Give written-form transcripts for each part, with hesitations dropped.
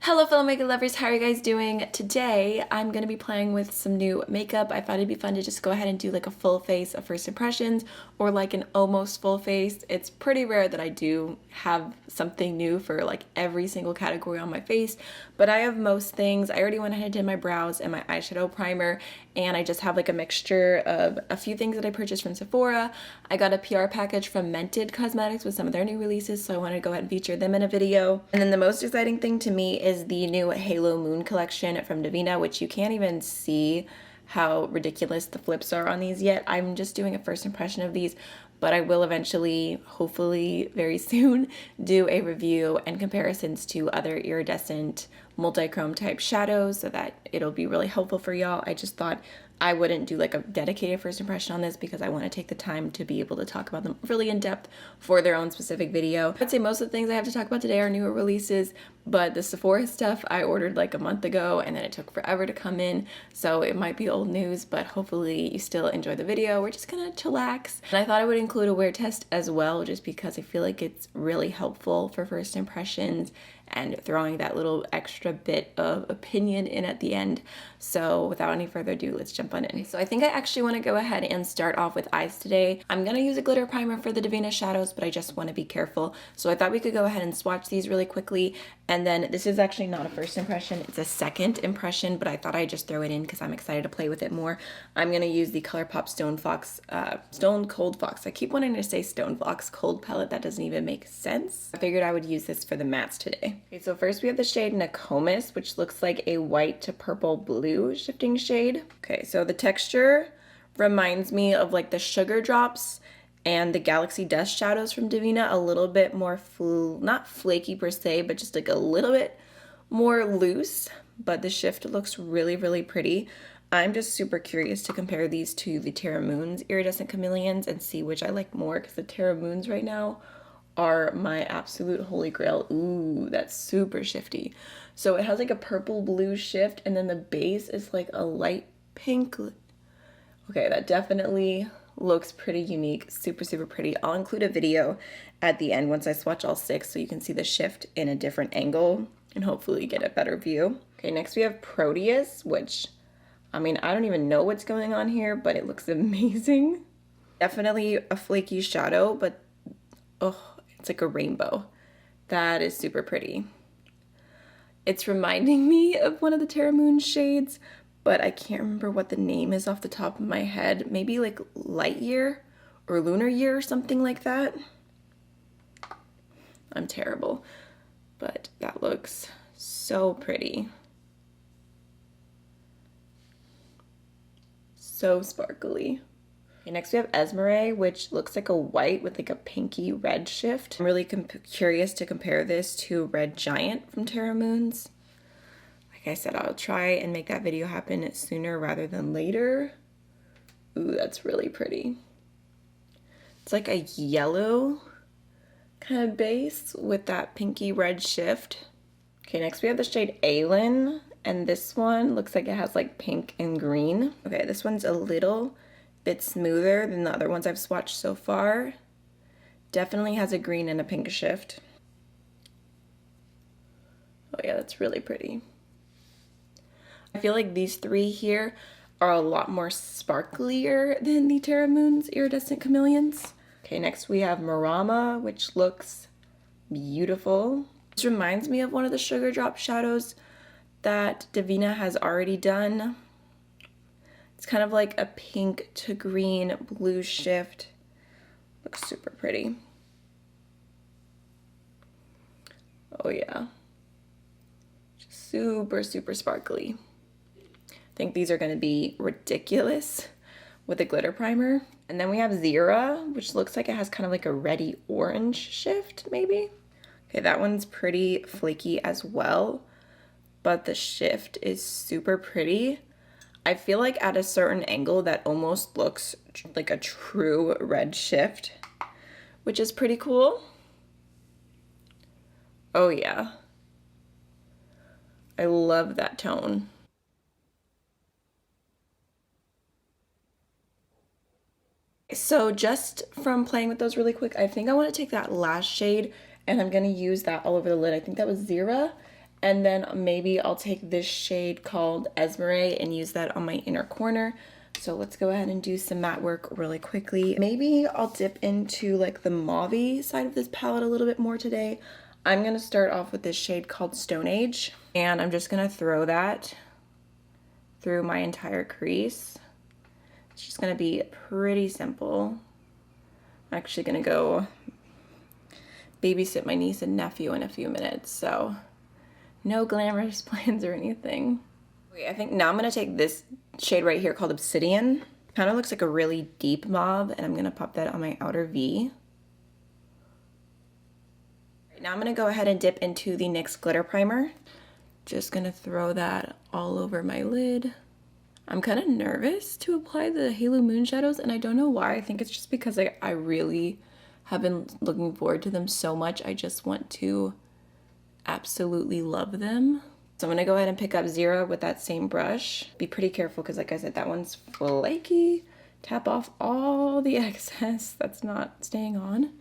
Hello fellow makeup lovers, how are you guys doing? Today I'm going to be playing with some new makeup. I thought it'd be fun to just go ahead and do like a full face of first impressions or like an almost full face. It's pretty rare that I do have something new for like every single category on my face, but I have most things. I already went ahead and did my brows and my eyeshadow primer, and I just have like a mixture of a few things that I purchased from Sephora. I got a PR package from Mented Cosmetics with some of their new releases, so I wanted to go ahead and feature them in a video. And then the most exciting thing to me is the new Halo Moon collection from Davina, which you can't even see how ridiculous the flips are on these yet. I'm just doing a first impression of these, but I will eventually, hopefully very soon, do a review and comparisons to other iridescent multi-chrome type shadows so that it'll be really helpful for y'all. I just thought I wouldn't do like a dedicated first impression on this because I want to take the time to be able to talk about them really in depth for their own specific video. I'd say most of the things I have to talk about today are newer releases, but the Sephora stuff I ordered like a month ago and then it took forever to come in, so it might be old news, but hopefully you still enjoy the video. We're just gonna chillax. And I thought I would include a wear test as well, just because I feel like it's really helpful for first impressions and throwing that little extra bit of opinion in at the end. So without any further ado, let's jump on in. So I think I actually want to go ahead and start off with eyes today. I'm going to use a glitter primer for the Davina shadows, but I just want to be careful. So I thought we could go ahead and swatch these really quickly. And then this is actually not a first impression, it's a second impression, but I thought I'd just throw it in because I'm excited to play with it more. I'm going to use the ColourPop Stone Cold Fox. I keep wanting to say Stone Fox Cold Palette. That doesn't even make sense. I figured I would use this for the mattes today. Okay, so first we have the shade Nokomis, which looks like a white to purple blue shifting shade. Okay, so the texture reminds me of like the Sugar Drops and the Galaxy Dust shadows from Davina, a little bit more, not flaky per se, but just like a little bit more loose, but the shift looks really, really pretty. I'm just super curious to compare these to the Terra Moon's Iridescent Chameleons and see which I like more, because the Terra Moons right now are my absolute holy grail. Ooh, that's super shifty. So it has like a purple blue shift, and then the base is like a light pink. Okay, that definitely looks pretty unique, super, super pretty. I'll include a video at the end once I swatch all six so you can see the shift in a different angle and hopefully get a better view. Okay, next we have Proteus, which, I mean, I don't even know what's going on here, but it looks amazing. Definitely a flaky shadow, but oh, it's like a rainbow. That is super pretty. It's reminding me of one of the Terra Moon shades, but I can't remember what the name is off the top of my head. Maybe like Light Year or Lunar Year or something like that. I'm terrible, but that looks so pretty. So sparkly. Okay, next we have Esmeralda, which looks like a white with like a pinky red shift. I'm really curious to compare this to Red Giant from Terra Moons. Like I said, I'll try and make that video happen sooner rather than later. Ooh, that's really pretty. It's like a yellow kind of base with that pinky red shift. Okay, next we have the shade Aylin, and this one looks like it has like pink and green. Okay, this one's a little bit smoother than the other ones I've swatched so far. Definitely has a green and a pink shift. Oh yeah, that's really pretty. I feel like these three here are a lot more sparklier than the Terra Moon's Iridescent Chameleons. Okay, next we have Marama, which looks beautiful. This reminds me of one of the Sugar Drop shadows that Davina has already done. It's kind of like a pink to green blue shift. Looks super pretty. Oh yeah. Super, super sparkly. I think these are going to be ridiculous with a glitter primer. And then we have Zira, which looks like it has kind of like a reddy orange shift, maybe. Okay, that one's pretty flaky as well, but the shift is super pretty. I feel like at a certain angle that almost looks like a true red shift, which is pretty cool. Oh yeah. I love that tone. So just from playing with those really quick, I think I want to take that last shade and I'm going to use that all over the lid. I think that was Zira. And then maybe I'll take this shade called Esmeralda and use that on my inner corner. So let's go ahead and do some matte work really quickly. Maybe I'll dip into like the mauve-y side of this palette a little bit more today. I'm gonna start off with this shade called Stone Age, and I'm just gonna throw that through my entire crease. It's just gonna be pretty simple. I'm actually gonna go babysit my niece and nephew in a few minutes, so no glamorous plans or anything. Okay, I think now I'm gonna take this shade right here called Obsidian. Kind of looks like a really deep mauve, and I'm gonna pop that on my outer V. Right, now I'm gonna go ahead and dip into the NYX glitter primer. Just gonna throw that all over my lid. I'm kind of nervous to apply the Halo Moon shadows, and I don't know why. I think it's just because I really have been looking forward to them so much. I just want to absolutely love them. So I'm gonna go ahead and pick up Zero with that same brush. Be pretty careful because like I said, that one's flaky. Tap off all the excess that's not staying on.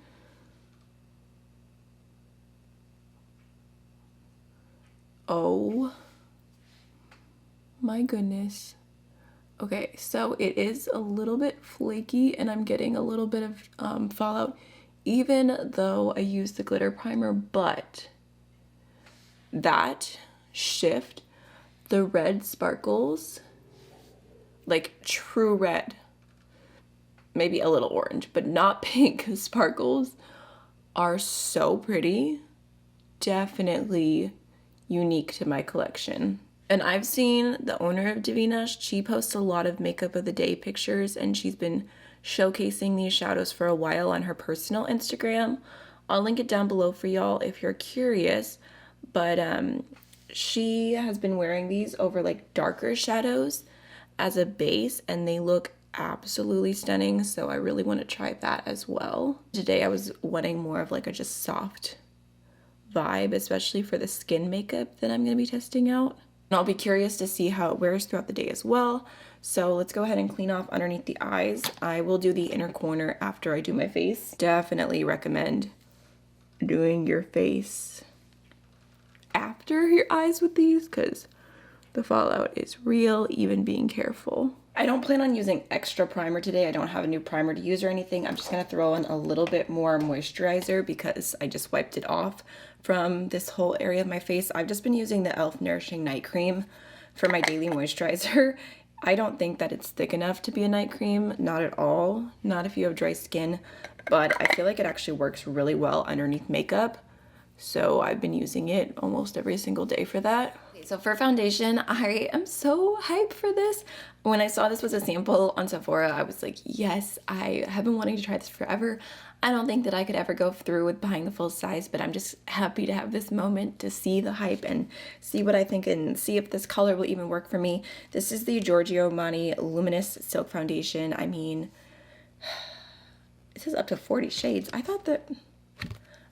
Oh my goodness. Okay, so it is a little bit flaky and I'm getting a little bit of fallout even though I used the glitter primer, but that shift, the red sparkles, like true red, maybe a little orange, but not pink sparkles are so pretty. Definitely unique to my collection. And I've seen the owner of Divina, she posts a lot of makeup of the day pictures, and she's been showcasing these shadows for a while on her personal Instagram. I'll link it down below for y'all if you're curious, but she has been wearing these over like darker shadows as a base, and they look absolutely stunning, so I really want to try that as well. Today I was wanting more of like a just soft vibe, especially for the skin makeup that I'm going to be testing out. And I'll be curious to see how it wears throughout the day as well. So let's go ahead and clean off underneath the eyes. I will do the inner corner after I do my face. Definitely recommend doing your face after your eyes with these because the fallout is real, even being careful. I don't plan on using extra primer today. I don't have a new primer to use or anything. I'm just gonna throw in a little bit more moisturizer because I just wiped it off from this whole area of my face. I've just been using the e.l.f. Nourishing Night Cream for my daily moisturizer. I don't think that it's thick enough to be a night cream, not at all. Not if you have dry skin, but I feel like it actually works really well underneath makeup. So I've been using it almost every single day for that. So for foundation, I am so hyped for this. When I saw this was a sample on Sephora, I was like, yes, I have been wanting to try this forever. I don't think that I could ever go through with buying the full size, but I'm just happy to have this moment to see the hype and see what I think and see if this color will even work for me. This is the Giorgio Armani Luminous Silk Foundation. I mean, it says up to 40 shades.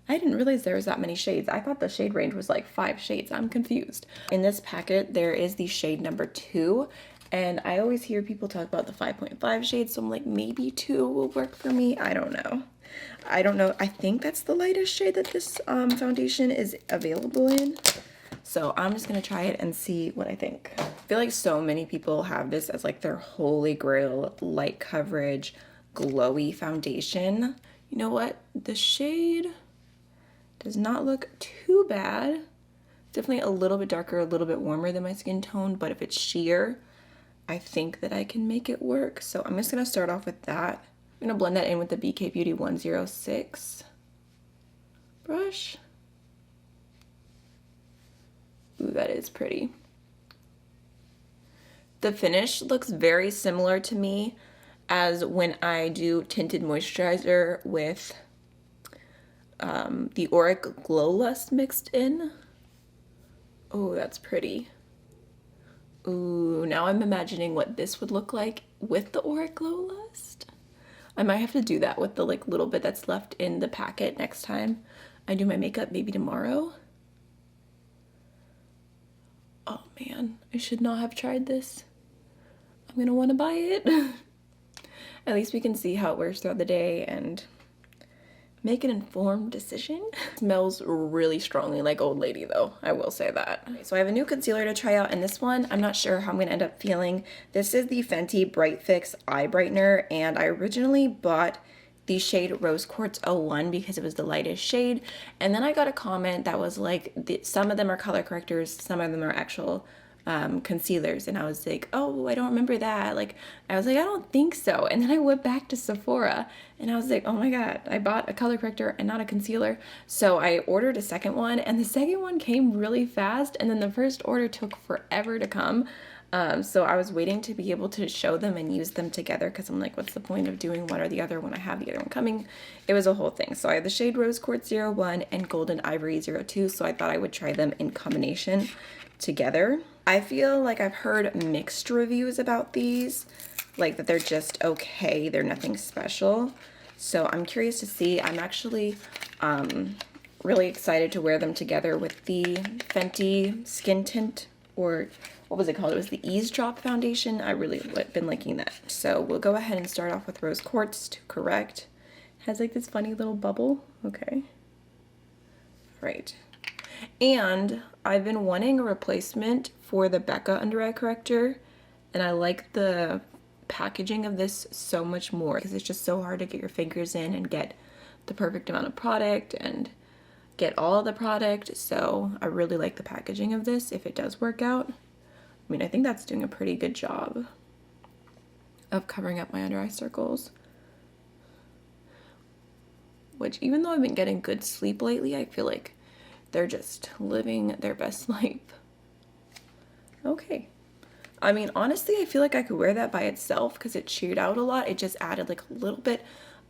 I didn't realize there was that many shades. I thought the shade range was like 5 shades. I'm confused. In this packet, there is the shade number 2. And I always hear people talk about the 5.5 shades. So I'm like, maybe 2 will work for me. I don't know. I think that's the lightest shade that this foundation is available in. So I'm just going to try it and see what I think. I feel like so many people have this as like their holy grail light coverage, glowy foundation. You know what? The shade does not look too bad. Definitely a little bit darker, a little bit warmer than my skin tone, but if it's sheer, I think that I can make it work. So I'm just gonna start off with that. I'm gonna blend that in with the BK Beauty 106 brush. Ooh, that is pretty. The finish looks very similar to me as when I do tinted moisturizer with the Auric Glow Lust mixed in. Oh, that's pretty. Ooh, now I'm imagining what this would look like with the Auric Glow Lust. I might have to do that with the like little bit that's left in the packet next time I do my makeup, maybe tomorrow. Oh man, I should not have tried this. I'm gonna want to buy it. At least we can see how it wears throughout the day and make an informed decision. Smells really strongly like old lady though, I will say that. Okay, so I have a new concealer to try out, and this one, I'm not sure how I'm gonna end up feeling. This is the Fenty Bright Fix Eye Brightener, and I originally bought the shade Rose Quartz 01 because it was the lightest shade, and then I got a comment that was like, some of them are color correctors, some of them are actual concealers, and I was like, oh, I don't remember that. Like, I was like, I don't think so. And then I went back to Sephora and I was like, oh my god, I bought a color corrector and not a concealer. So I ordered a second one, and the second one came really fast, and then the first order took forever to come. So I was waiting to be able to show them and use them together, because I'm like, what's the point of doing one or the other when I have the other one coming? It was a whole thing. So I have the shade Rose Quartz 01 and Golden Ivory 02, so I thought I would try them in combination together. I feel like I've heard mixed reviews about these, like that they're just okay, they're nothing special. So I'm curious to see. I'm actually really excited to wear them together with the Fenty Skin Tint, or what was it called? It was the Eavesdrop foundation. I really been liking that. So we'll go ahead and start off with Rose Quartz to correct. It has like this funny little bubble. Okay. Right. And I've been wanting a replacement for the Becca under eye corrector, and I like the packaging of this so much more because it's just so hard to get your fingers in and get the perfect amount of product and get all of the product. So I really like the packaging of this if it does work out. I mean, I think that's doing a pretty good job of covering up my under eye circles, which, even though I've been getting good sleep lately, I feel like they're just living their best life. Okay. I mean, honestly, I feel like I could wear that by itself because it sheared out a lot. It just added like a little bit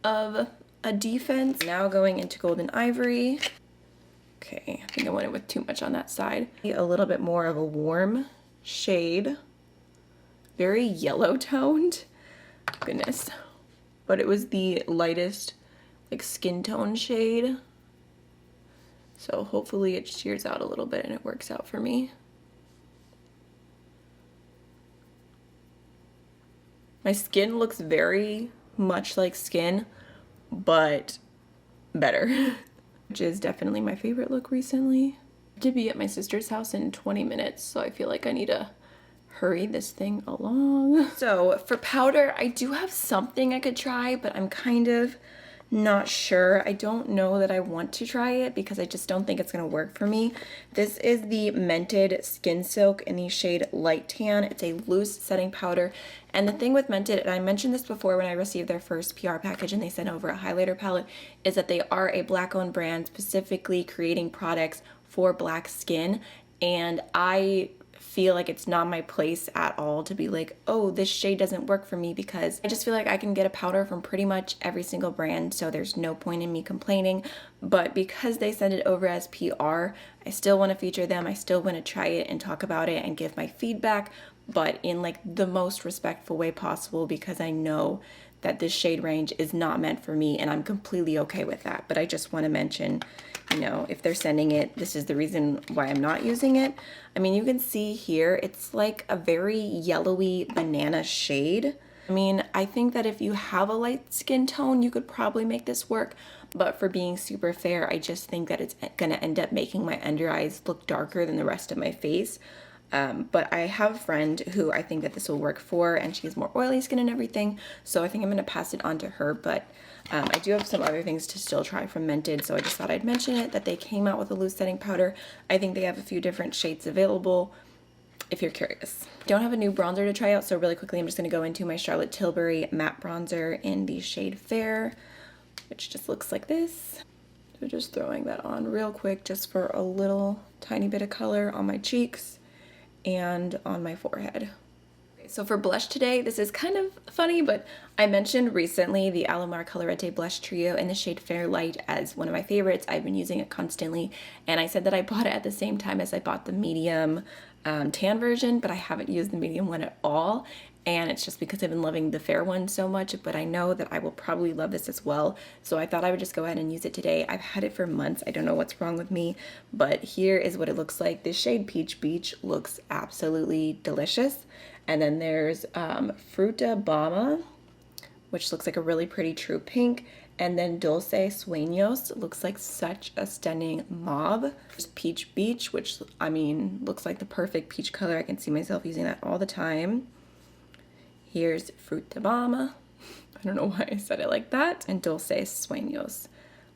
of a defense. Now going into Golden Ivory. Okay, I think I went with too much on that side. A little bit more of a warm shade. Very yellow toned. Goodness. But it was the lightest like skin tone shade. So hopefully it shears out a little bit and it works out for me. My skin looks very much like skin, but better, which is definitely my favorite look recently. I have to be at my sister's house in 20 minutes, so I feel like I need to hurry this thing along. So for powder, I do have something I could try, but I'm kind of not sure. I don't know that I want to try it because I just don't think it's gonna work for me. This is the Mented Skin Silk in the shade Light Tan. It's a loose setting powder. And the thing with Mented, and I mentioned this before when I received their first PR package and they sent over a highlighter palette, is that they are a Black-owned brand specifically creating products for Black skin. And I feel like it's not my place at all to be like, oh, this shade doesn't work for me, because I just feel like I can get a powder from pretty much every single brand, so there's no point in me complaining. But because they send it over as PR, I still want to feature them. I still want to try it and talk about it and give my feedback, but in like the most respectful way possible, because I know that this shade range is not meant for me and I'm completely okay with that. But I just want to mention, you know, if they're sending it, this is the reason why I'm not using it. I mean, you can see here, it's like a very yellowy banana shade. I mean, I think that if you have a light skin tone, you could probably make this work, but for being super fair, I just think that it's gonna end up making my under eyes look darker than the rest of my face. But I have a friend who I think that this will work for, and she has more oily skin and everything, so I think I'm going to pass it on to her. But I do have some other things to still try from Mented, so I just thought I'd mention it, that they came out with a loose setting powder. I think they have a few different shades available if you're curious. Don't have a new bronzer to try out, so really quickly I'm just going to go into my Charlotte Tilbury matte bronzer in the shade Fair, which just looks like this. So just throwing that on real quick just for a little tiny bit of color on my cheeks and on my forehead. So for blush today, this is kind of funny, but I mentioned recently the Alamar Colorete Blush Trio in the shade Fairlight as one of my favorites. I've been using it constantly, and I said that I bought it at the same time as I bought the medium tan version, but I haven't used the medium one at all, and it's just because I've been loving the fair one so much. But I know that I will probably love this as well, so I thought I would just go ahead and use it today. I've had it for months. I don't know what's wrong with me, but here is what it looks like. This shade Peach Beach looks absolutely delicious. And then there's Fruta Bama, which looks like a really pretty true pink, And then Dulce Sueños looks like such a stunning mauve. There's Peach Beach, which I mean looks like the perfect peach color. I can see myself using that all the time. Here's Fruit de Bama. I don't know why I said it like that. And Dulce Sueños,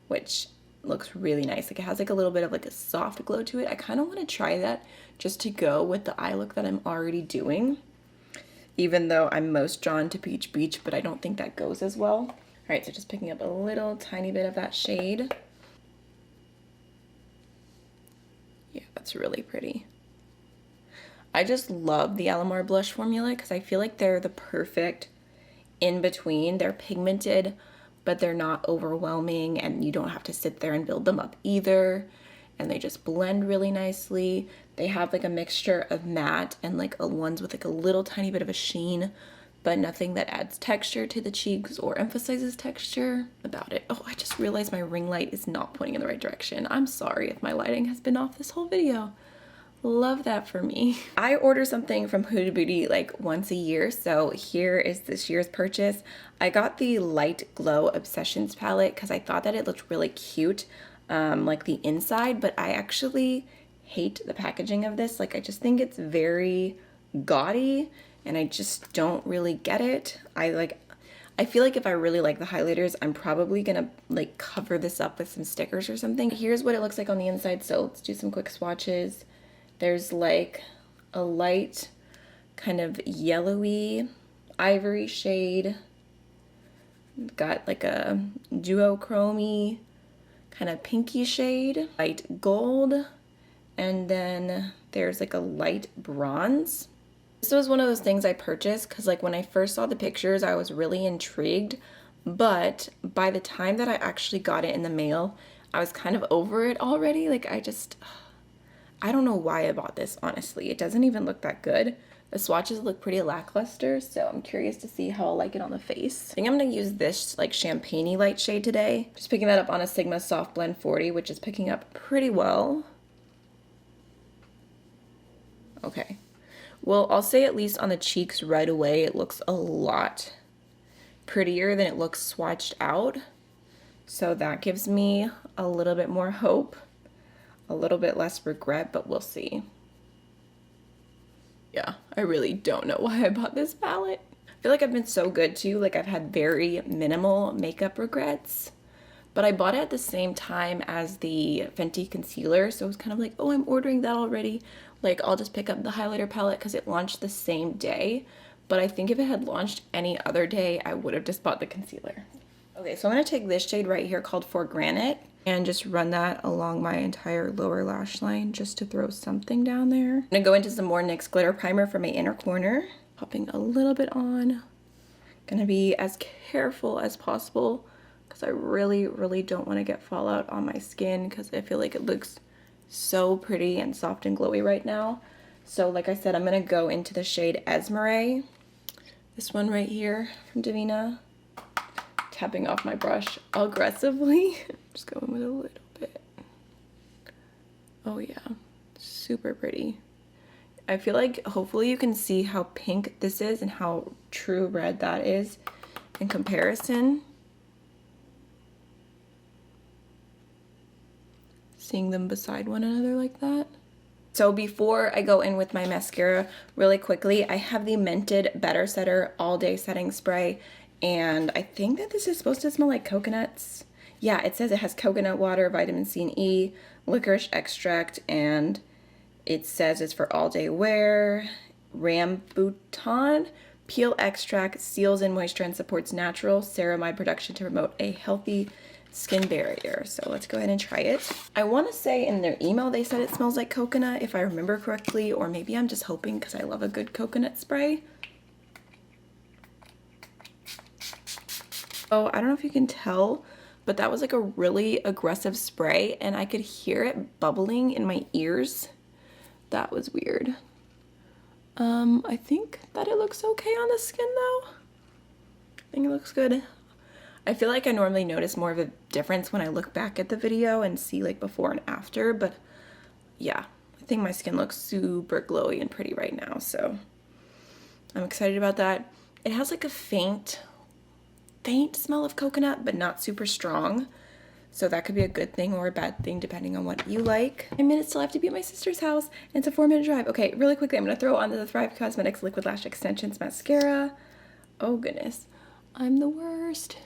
which looks really nice. Like it has like a little bit of like a soft glow to it. I kind of want to try that just to go with the eye look that I'm already doing. Even though I'm most drawn to Peach Beach, but I don't think that goes as well. All right, so just picking up a little tiny bit of that shade. Yeah, that's really pretty. I just love the Alamar blush formula because I feel like they're the perfect in between. They're pigmented, but they're not overwhelming, and you don't have to sit there and build them up either. And they just blend really nicely. They have like a mixture of matte and like ones with like a little tiny bit of a sheen, but nothing that adds texture to the cheeks or emphasizes texture about it. Oh, I just realized my ring light is not pointing in the right direction. I'm sorry if my lighting has been off this whole video. Love that for me. I order something from Huda Beauty like once a year, so here is this year's purchase. I got the Light Glow Obsessions palette because I thought that it looked really cute, like the inside, but I actually hate the packaging of this. Like I just think it's very gaudy and I just don't really get it. I feel like if I really like the highlighters, I'm probably gonna like cover this up with some stickers or something. Here's what it looks like on the inside, so let's do some quick swatches. There's like a light kind of yellowy ivory shade. Got like a duochrome kind of pinky shade, light gold, and then there's like a light bronze. This was one of those things I purchased because like when I first saw the pictures, I was really intrigued, but by the time that I actually got it in the mail, I was kind of over it already. Like I don't know why I bought this, honestly. It doesn't even look that good. The swatches look pretty lackluster, so I'm curious to see how I'll like it on the face. I think I'm gonna use this like champagne-y light shade today. Just picking that up on a Sigma Soft Blend 40, which is picking up pretty well. Okay. Well, I'll say at least on the cheeks right away, it looks a lot prettier than it looks swatched out. So that gives me a little bit more hope. A little bit less regret, but we'll see. Yeah, I really don't know why I bought this palette. I feel like I've been so good too. Like I've had very minimal makeup regrets, but I bought it at the same time as the Fenty concealer. So it was kind of like, oh, I'm ordering that already. Like I'll just pick up the highlighter palette because it launched the same day. But I think if it had launched any other day, I would have just bought the concealer. Okay, so I'm gonna take this shade right here called For Granite and just run that along my entire lower lash line just to throw something down there. I'm gonna go into some more NYX glitter primer for my inner corner. Popping a little bit on. Gonna be as careful as possible because I really, really don't want to get fallout on my skin because I feel like it looks so pretty and soft and glowy right now. So like I said, I'm gonna go into the shade Esmeralda. This one right here from Davina. Tapping off my brush aggressively. Just going with a little bit. Oh yeah, super pretty. I feel like hopefully you can see how pink this is and how true red that is in comparison. Seeing them beside one another like that. So before I go in with my mascara really quickly, I have the Mented Better Setter All Day Setting Spray. And I think that this is supposed to smell like coconuts. Yeah, it says it has coconut water, vitamin C and E, licorice extract, and it says it's for all day wear. Rambutan peel extract seals in moisture and supports natural ceramide production to promote a healthy skin barrier. So let's go ahead and try it. I want to say in their email they said it smells like coconut, if I remember correctly, or maybe I'm just hoping because I love a good coconut spray. Oh, I don't know if you can tell, but that was like a really aggressive spray and I could hear it bubbling in my ears. That was weird. I think that it looks okay on the skin though. I think it looks good. I feel like I normally notice more of a difference when I look back at the video and see like before and after, but yeah, I think my skin looks super glowy and pretty right now, so I'm excited about that. It has like a faint faint smell of coconut, but not super strong. So that could be a good thing or a bad thing depending on what you like. 9 minutes till I have to be at my sister's house, and it's a 4-minute drive. Okay, really quickly, I'm gonna throw on the Thrive Cosmetics Liquid Lash Extensions Mascara. Oh goodness, I'm the worst.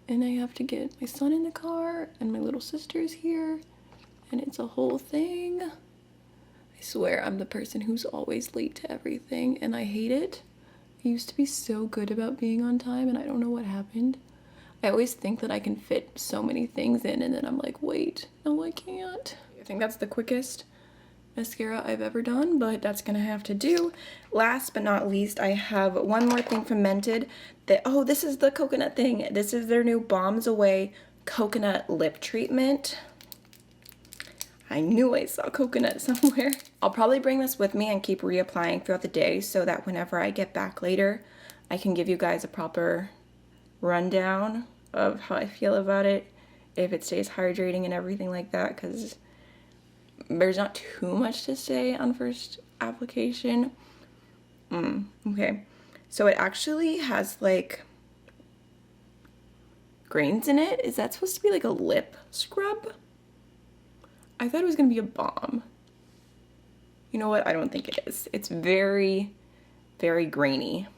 And I have to get my son in the car, and my little sister's here, and it's a whole thing. I swear I'm the person who's always late to everything, and I hate it. I used to be so good about being on time, and I don't know what happened. I always think that I can fit so many things in, and then I'm like, wait, no, I can't. I think that's the quickest mascara I've ever done, but that's gonna have to do. Last but not least, I have one more thing from Mented. Oh, this is the coconut thing. This is their new Bombs Away Coconut Lip Treatment. I knew I saw coconut somewhere. I'll probably bring this with me and keep reapplying throughout the day so that whenever I get back later, I can give you guys a proper rundown of how I feel about it, if it stays hydrating and everything like that, because there's not too much to say on first application. Okay, so it actually has like grains in it. Is that supposed to be like a lip scrub? I thought it was gonna be a balm. You know what? I don't think it is. It's very, very grainy.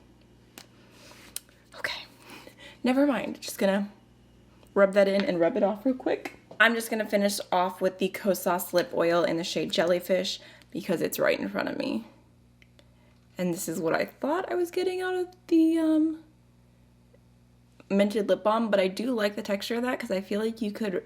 Okay, never mind. Just gonna rub that in and rub it off real quick. I'm just gonna finish off with the Kosas lip oil in the shade Jellyfish because it's right in front of me. And this is what I thought I was getting out of the Mented lip balm, but I do like the texture of that because I feel like you could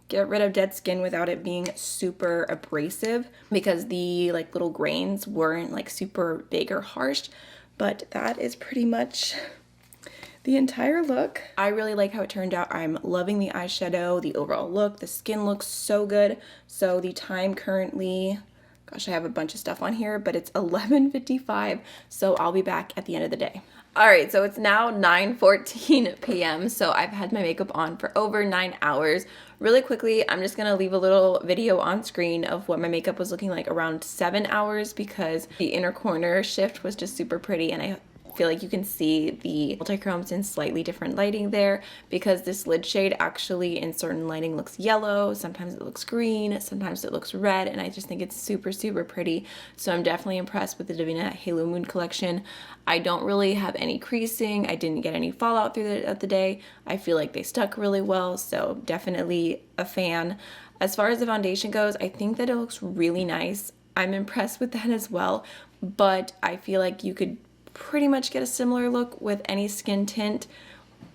get rid of dead skin without it being super abrasive, because the like little grains weren't like super big or harsh. But that is pretty much the entire look. I really like how it turned out. I'm loving the eyeshadow, the overall look. The skin looks so good. So the time currently, gosh, I have a bunch of stuff on here, but it's 11:55, so I'll be back at the end of the day. All right, so it's now 9:14 p.m. So I've had my makeup on for over 9 hours. Really quickly, I'm just gonna leave a little video on screen of what my makeup was looking like around 7 hours, because the inner corner shift was just super pretty, and I feel like you can see the multi-chromes in slightly different lighting there, because this lid shade actually in certain lighting looks yellow, sometimes it looks green, sometimes it looks red, and I just think it's super, super pretty. So I'm definitely impressed with the Divina Halo Moon collection. I don't really have any creasing. I didn't get any fallout through the day. I feel like they stuck really well, so definitely a fan. As far as the foundation goes, I think that it looks really nice. I'm impressed with that as well, but I feel like you could pretty much get a similar look with any skin tint,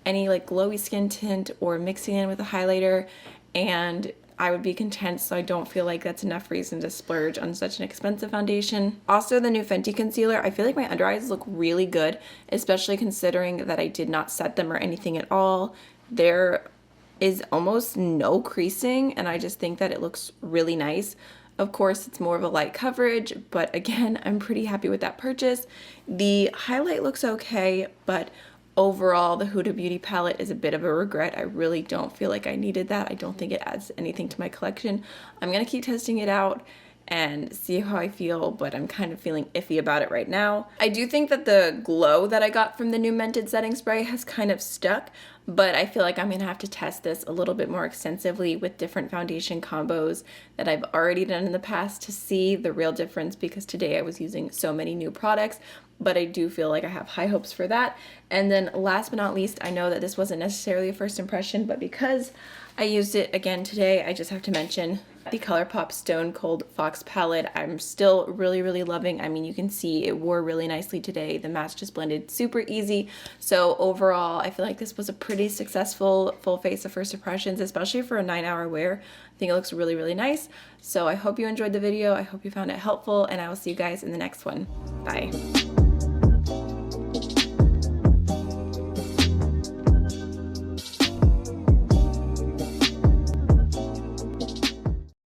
any like glowy skin tint, or mixing in with a highlighter, and I would be content. So I don't feel like that's enough reason to splurge on such an expensive foundation. Also, the new Fenty concealer, I feel like my under eyes look really good, especially considering that I did not set them or anything at all. There is almost no creasing, and I just think that it looks really nice. Of course, it's more of a light coverage, but again, I'm pretty happy with that purchase. The highlight looks okay, but overall, the Huda Beauty palette is a bit of a regret. I really don't feel like I needed that. I don't think it adds anything to my collection. I'm gonna keep testing it out and see how I feel, but I'm kind of feeling iffy about it right now. I do think that the glow that I got from the new Mented setting spray has kind of stuck, but I feel like I'm gonna have to test this a little bit more extensively with different foundation combos that I've already done in the past to see the real difference, because today I was using so many new products, but I do feel like I have high hopes for that. And then last but not least, I know that this wasn't necessarily a first impression, but because I used it again today, I just have to mention the ColourPop Stone Cold Fox palette. I'm still really, really loving. I mean, you can see it wore really nicely today. The match just blended super easy. So overall, I feel like this was a pretty successful full face of first impressions, especially for a 9-hour wear. I think it looks really, really nice. So I hope you enjoyed the video. I hope you found it helpful, and I will see you guys in the next one. Bye.